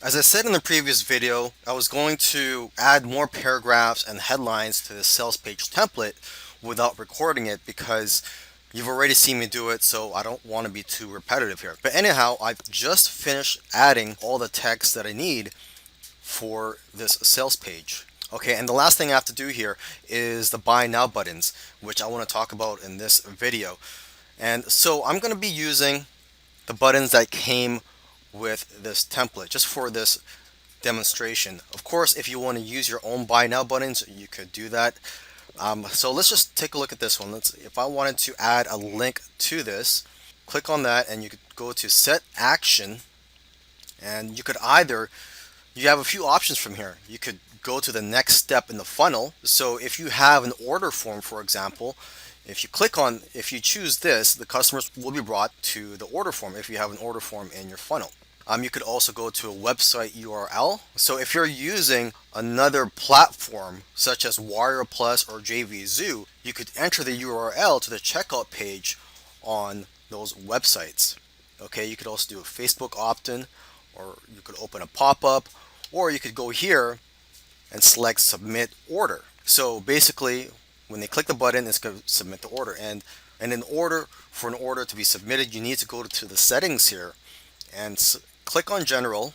As I said in the previous video, I was going to add more paragraphs and headlines to the sales page template without recording it because you've already seen me do it, so I don't want to be too repetitive here. But anyhow, I've just finished adding all the text that I need for this sales page. Okay, and the last thing I have to do here is the buy now buttons, which I want to talk about in this video. And so I'm going to be using the buttons that came with this template just for this demonstration. Of course, if you want to use your own buy now buttons, you could do that. So let's just take a look at this one. If I wanted to add a link to this, click on that and you could go to set action, and you could you have a few options from here. You could go to the next step in the funnel. So if you have an order form, for example, if you choose this, the customers will be brought to the order form if you have an order form in your funnel. You could also go to a website URL. So if you're using another platform such as Wire Plus or JVZoo, you could enter the URL to the checkout page on those websites. Okay, you could also do a Facebook opt-in, or you could open a pop-up, or you could go here and select submit order. So basically, when they click the button, it's going to submit the order. And in order for an order to be submitted, you need to go to the settings here and click on general,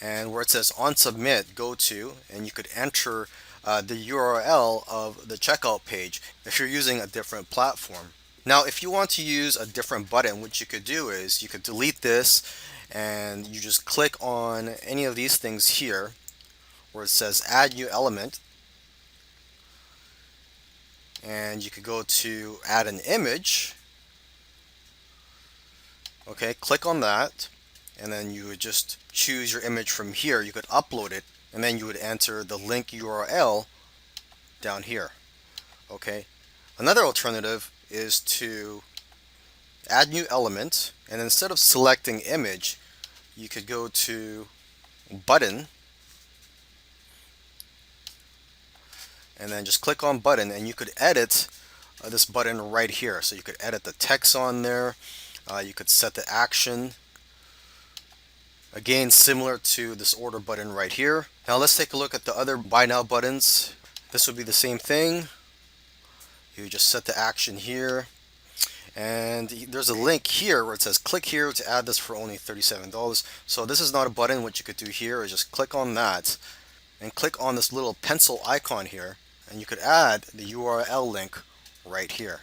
and where it says on submit, go to, and you could enter the URL of the checkout page if you're using a different platform. Now, if you want to use a different button, what you could do is you could delete this and you just click on any of these things here where it says add new element, and you could go to add an image. Okay, click on that, and then you would just choose your image from here. You could upload it, and then you would enter the link URL down here. Okay, another alternative is to add new element, and instead of selecting image, you could go to button, and then just click on button, and you could edit this button right here. So you could edit the text on there. You could set the action. Again, similar to this order button right here. Now let's take a look at the other buy now buttons. This would be the same thing. You just set the action here, and there's a link here where it says click here to add this for only $37. So this is not a button. What you could do here is just click on that and click on this little pencil icon here, and you could add the URL link right here.